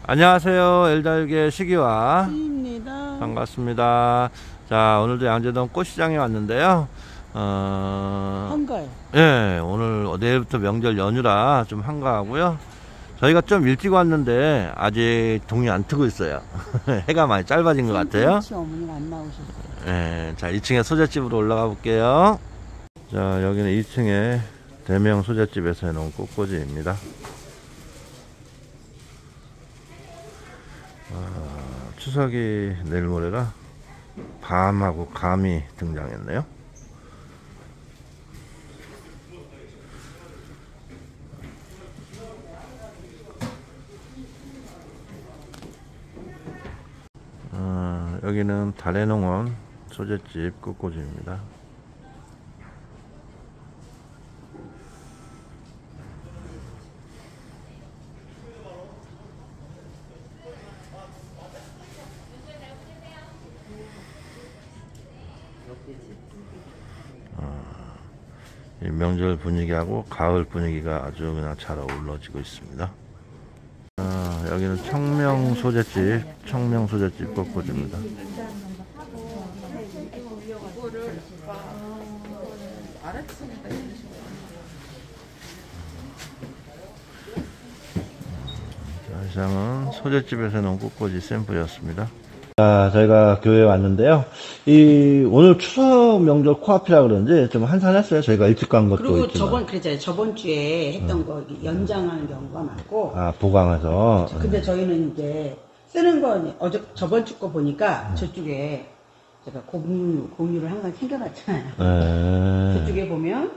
안녕하세요. 엘다육의 시기와 시입니다. 반갑습니다. 자, 오늘도 양재동 꽃시장에 왔는데요. 한가요? 예, 오늘 내일부터 명절 연휴라 좀 한가하고요. 저희가 좀 일찍 왔는데 아직 동이 안 트고 있어요. 해가 많이 짧아진 것 같아요. 어머니가 안 나오셨어요. 예, 자, 2층에 소재집으로 올라가 볼게요. 자, 여기는 2층에 대명 소재집에서 해놓은 꽃꽂이입니다. 추석이 내일 모레라 밤하고 감이 등장했네요. 여기는 달래농원 소재집 꽃꽂이입니다. 이 명절 분위기하고 가을 분위기가 아주 그냥 잘 어우러지고 있습니다. 여기는 청명 소재집 꽃꽂이입니다. 자, 시장은 소재집에서 놓은 꽃꽂이 샘플이었습니다. 자, 저희가 교회에 왔는데요. 오늘 추석 명절 코앞이라 그런지 좀 한산했어요. 저희가 일찍 간 것도 그리고 있지만. 저번 주에 했던 거 연장하는 경우가 많고. 보강해서. 근데 저희는 이제 쓰는 건 저번 주 거 보니까 저쪽에 제가 공유를 항상 챙겨놨잖아요. 저쪽에 보면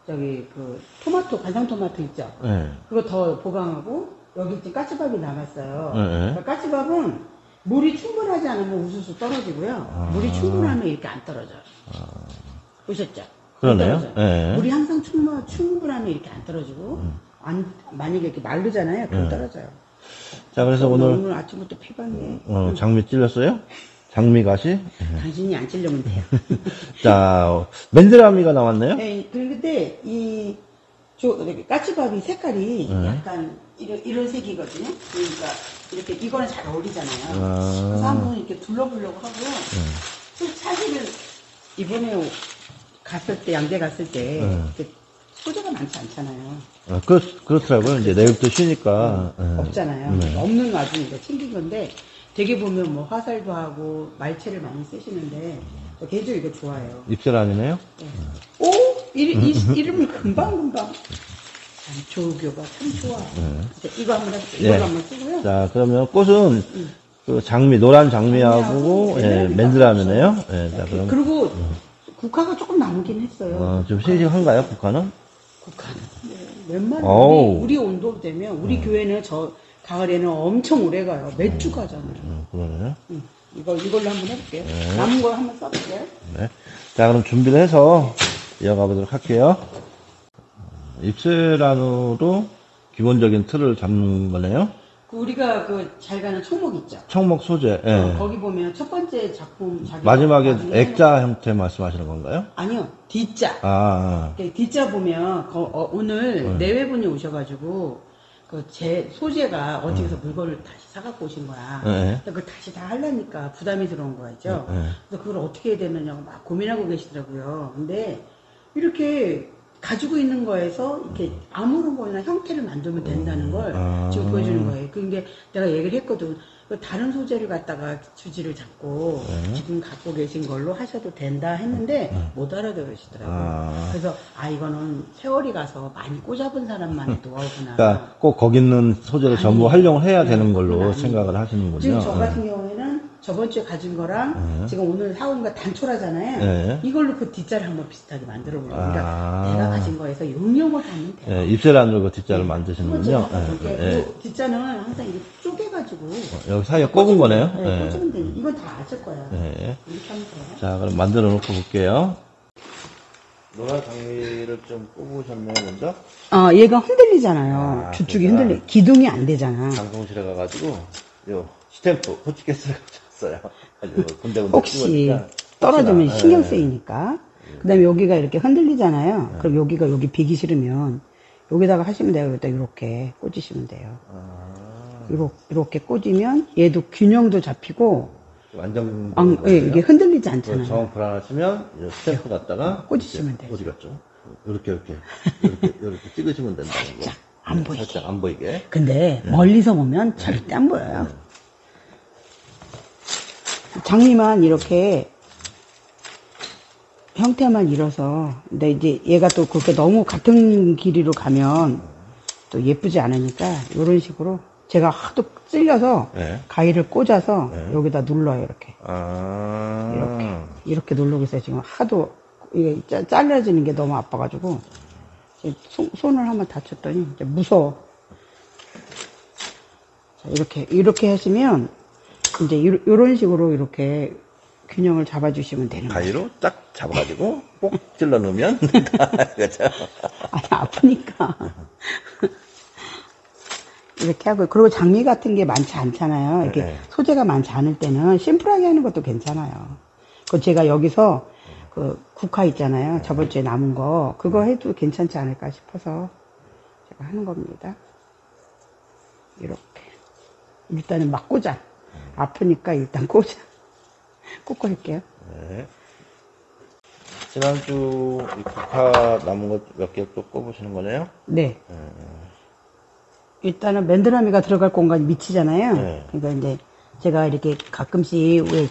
저기 그 토마토, 간장토마토 있죠? 그거 더 보강하고 여기 지금 까치밥이 남았어요. 그러니까 까치밥은 물이 충분하지 않으면 우수수 떨어지고요. 물이 충분하면 이렇게 안 떨어져요. 보셨죠? 그러네요. 물이 항상 충분하면 이렇게 안 떨어지고, 만약에 이렇게 마르잖아요. 그럼 떨어져요. 자, 그래서 오늘 아침부터 피방에. 장미 찔렸어요? 장미가시? 당신이 안 찔려면 돼요. 자, 맨드라미가 나왔네요? 네, 그런데 까치밥이 색깔이 약간 이런 색이거든요. 그러니까 이렇게 이거는 잘 어울리잖아요. 그래서 한번 이렇게 둘러보려고 하고요. 사실은 이번에 양재 갔을 때 소재가 많지 않잖아요. 그렇더라고요. 이제 내일부터 쉬니까. 없잖아요. 없는 와중에 이제 챙긴 건데 되게 보면 뭐 화살도 하고 말채를 많이 쓰시는데 개조 이거 좋아해요. 입술 아니네요? 네. 오! 이름이 금방. 조교가 참 좋아. 이거 한번 해볼게요. 이거 한번 쓰고요. 자, 그러면 꽃은 그 노란 장미하고 맨드라미네요. 자, 그럼. 그리고 국화가 조금 남긴 했어요. 좀 싱싱한가요, 국화는? 국화는. 네, 웬만하면 우리 온도 되면 우리 교회는 가을에는 엄청 오래 가요. 몇 주 가잖아요. 그러네요. 이걸로 한번 해볼게요. 남은 거 한번 써볼게요. 네. 자, 그럼 준비를 해서 이어가 보도록 할게요. 입세란으로 기본적인 틀을 잡는 거네요. 우리가 잘 가는 청목 있죠? 청목 소재. 거기 보면 첫 번째 작품 마지막에 액자 형태 말씀하시는 건가요? 아니요, D자. D자 보면 오늘 내외분이 오셔가지고 제 소재가 어디에서 물건을 다시 사갖고 오신 거야. 그걸 다시 다 하려니까 부담이 들어온 거죠. 그래서 그걸 어떻게 해야 되느냐고 막 고민하고 계시더라고요. 근데 이렇게 가지고 있는 거에서 이렇게 아무런 거나 형태를 만들면 된다는 걸 지금 보여주는 거예요. 그게 내가 얘기를 했거든. 다른 소재를 갖다가 주지를 잡고 지금 갖고 계신 걸로 하셔도 된다 했는데 못 알아들으시더라고요. 그래서 이거는 세월이 가서 많이 꼬잡은 사람만의 노하우구나. 그러니까 꼭 거기 있는 소재를 전부 활용을 해야 되는 걸로 생각을 하시는군요. 지금 저 같은 경우에는 저번 주에 가진 거랑 지금 오늘 사온 거 단촐하잖아요. 이걸로 그 뒷자를 한번 비슷하게 만들어 보려고. 그러니까 내가 가진 거에서 용용을 하면 돼요. 입세란으로 그 뒷자를 만드시는군요. 뒷자는 항상 이렇게 쪼개가지고 여기 사이에 꼽은 거네요. 꽂으면 되니 이건 다 아실 거야. 이렇게 하면 돼요. 자, 그럼 만들어 놓고 볼게요. 노란 장미를 좀 꼽으셨네요, 먼저. 얘가 흔들리잖아요. 주축이 흔들리. 기둥이 안 되잖아. 방송실에 가가지고 스탬프 호치케스를 쳤어요. 혹시 떨어지면 신경 쓰이니까. 그 다음에 여기가 이렇게 흔들리잖아요. 그럼 여기 비기 싫으면 여기다가 하시면 돼요. 여기다 이렇게 꽂으시면 돼요. 이렇게 꽂으면 얘도 균형도 잡히고 완전 예, 이게 흔들리지 않잖아요. 정 불안하시면 스탬프 갖다가 꽂으시면 돼요. 어디 갔죠? 이렇게 찍으시면 된다는 거. 살짝 안 보이게. 살짝 안 보이게. 근데 멀리서 보면 절대 안 보여요. 장미만 이렇게 형태만 잃어서, 근데 이제 얘가 또 그렇게 너무 같은 길이로 가면 또 예쁘지 않으니까 이런 식으로 제가 하도 찔려서 네. 가위를 꽂아서 여기다 눌러요. 이렇게 이렇게 누르고 있어요. 지금 하도 이게 잘라지는 게 너무 아파가지고 손을 한번 다쳤더니 이제 무서워. 자, 이렇게 하시면 이제 이런 식으로 이렇게 균형을 잡아주시면 되는 거예요. 가위로 딱 잡아가지고 꼭 찔러 놓으면 그렇죠? 아니, 아프니까. 이렇게 하고, 그리고 장미 같은 게 많지 않잖아요. 이렇게 네. 소재가 많지 않을 때는 심플하게 하는 것도 괜찮아요. 그 제가 여기서 그 국화 있잖아요. 저번 주에 남은 거, 그거 해도 괜찮지 않을까 싶어서 제가 하는 겁니다. 이렇게. 일단은 막 꽂아. 아프니까 일단 꽂아. 꽂고 할게요. 네. 지난주 이 국화 남은 것 몇 개 또 꼽으시는 거네요? 네. 일단은 맨드라미가 들어갈 공간이 밑이잖아요. 네. 그러니까 이제 제가 이렇게 가끔씩 왜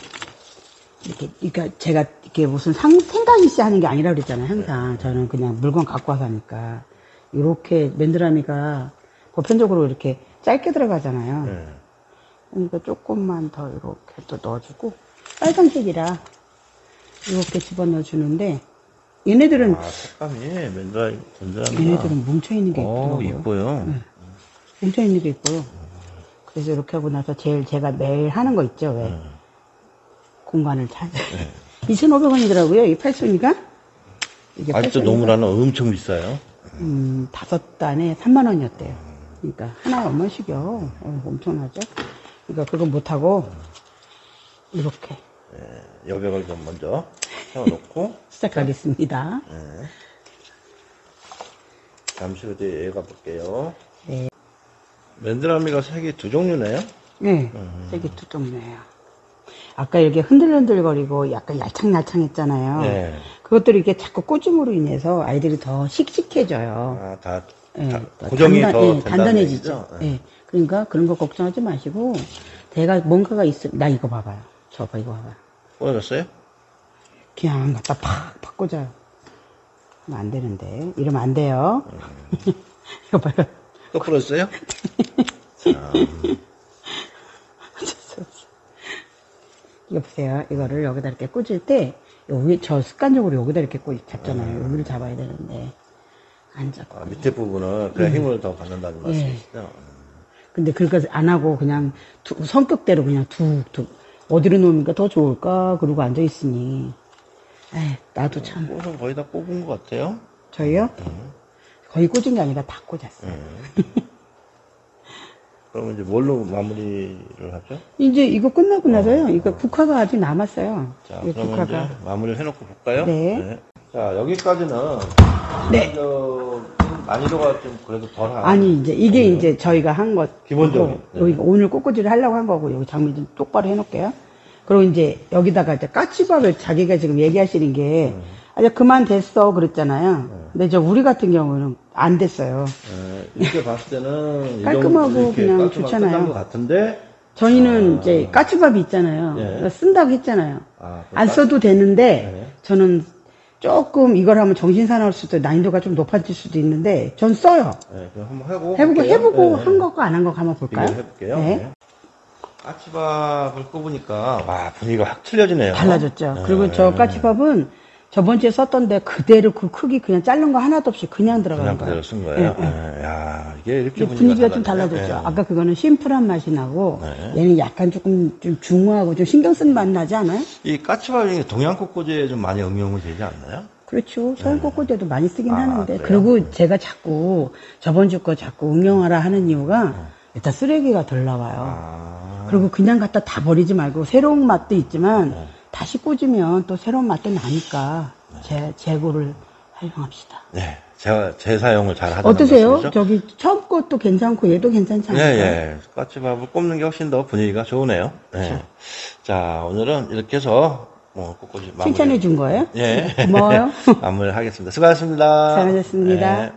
이렇게 그러니까 제가 이렇게 무슨 생각이씨 하는 게 아니라 그랬잖아요. 항상 저는 그냥 물건 갖고 와서 하니까 이렇게 맨드라미가 보편적으로 이렇게 짧게 들어가잖아요. 네. 그러니까 조금만 더 이렇게 또 넣어주고 빨간색이라 이렇게 집어넣어 주는데 얘네들은 색감이 맨드라미 얘네들은 뭉쳐있는 게 오, 있더라고요. 이뻐요. 네. 뭉쳐있는 게 있고요. 그래서 이렇게 하고 나서 제가 매일 하는 거 있죠. 왜? 공간을 찾아. 2,500원이더라고요. 이 팔순이가. 이게 아직도 팔순이가. 노무라는 엄청 비싸요. 5단에 3만원이었대요. 그러니까 하나에 얼마씩이요? 엄청나죠? 그러니까 그거 못하고 이렇게 여백을 좀 먼저 세워놓고 시작하겠습니다. 잠시 후에 얘가 볼게요. 네. 맨드라미가 색이 두 종류네요. 네, 색이 두 종류예요. 아까 이렇게 흔들흔들거리고 약간 얄창얄창했잖아요. 네. 그것들이 이렇게 자꾸 꽂음으로 인해서 아이들이 더 씩씩해져요. 다 예, 고정이 더 된다는 단단해지죠. 얘기죠? 예. 그러니까 그런 거 걱정하지 마시고 내가 뭔가가 나 이거 봐봐요. 저거 이거 봐봐요. 꽂아졌어요? 그냥 갖다 팍 꽂아요. 그러면 안 되는데 이러면 안 돼요. 이거 봐요. 또 부러졌어요? 이거 보세요. 이거를 여기다 이렇게 꽂을 때 여기 저 습관적으로 여기다 이렇게 잡잖아요. 여기를 잡아야 되는데 안 잡고. 밑에 부분은 그냥 힘을 더 받는다는 말씀이시죠? 근데 그렇게 안 하고 그냥 성격대로 그냥 툭툭 어디로 놓으니까 더 좋을까 그러고 앉아 있으니 에이, 나도 참. 꽃은 거의 다 꼽은 것 같아요. 저희요? 거의 꽂은 게 아니라 다 꽂았어요. 그러면 이제 뭘로 마무리를 하죠? 이제 이거 끝나고 나서요. 이거 국화가 아직 남았어요. 자, 이 그러면 국화가. 이제 마무리를 해놓고 볼까요? 네. 자, 여기까지는 네. 난이도가 좀 그래도 덜한. 아니 이제 이게 이제 저희가 한 것. 기본적인. 여기 오늘 꽃꽂이를 하려고 한 거고 여기 장미 좀 똑바로 해놓을게요. 그리고 이제 여기다가 이제 까치밥을 자기가 지금 얘기하시는 게 아직 그만 됐어 그랬잖아요. 근데 저 우리 같은 경우는 안 됐어요. 이렇게 봤을 때는 깔끔하고 그냥 좋잖아요. 끝난 것 같은데 저희는 이제 까치밥이 있잖아요. 네. 쓴다고 했잖아요. 아, 안 써도 되는데 네. 저는 조금 이걸 하면 정신 사나울 수도 난이도가 좀 높아질 수도 있는데 전 써요. 네, 그럼 한번 하고 해보고 네. 한 거고 안 한 거 한번 볼까요? 비교해볼게요. 네. 네. 까치밥을 꼽으니까 와 분위기가 확 틀려지네요. 달라졌죠. 네. 그리고 저 까치밥은 저번 주에 썼던데 그대로 그 크기 그냥 자른 거 하나도 없이 그냥 들어간 그냥 거예요. 그대로 쓴 거예요. 네, 네. 야 이게 이렇게 분위기가 좀 달라지네. 달라졌죠. 네. 아까 그거는 심플한 맛이 나고 네. 얘는 약간 조금 좀 중후하고 좀 신경 쓴 맛 나지 않아요? 이 까치밥이 동양 꽃꽂이에 좀 많이 응용이 되지 않나요? 그렇죠. 서양 꽃꽂이도 많이 쓰긴 하는데. 그래요? 그리고 제가 자꾸 저번 주 거 자꾸 응용하라 하는 이유가 일단 쓰레기가 덜 나와요. 그리고 그냥 갖다 다 버리지 말고 새로운 맛도 있지만 다시 꽂으면 또 새로운 맛도 나니까 재고를 활용합시다. 네. 제가 재사용을 잘 하다는 어떠세요? 말씀이죠? 저기 처음 것도 괜찮고 얘도 괜찮지 않을까요? 예, 예. 까치밥을 꼽는 게 훨씬 더 분위기가 좋으네요. 네. 자, 오늘은 이렇게 해서 꽃꽂이 마무리. 칭찬해 준 거예요? 예. 고마워요. 마무리를 하겠습니다. 수고하셨습니다. 잘하셨습니다. 네.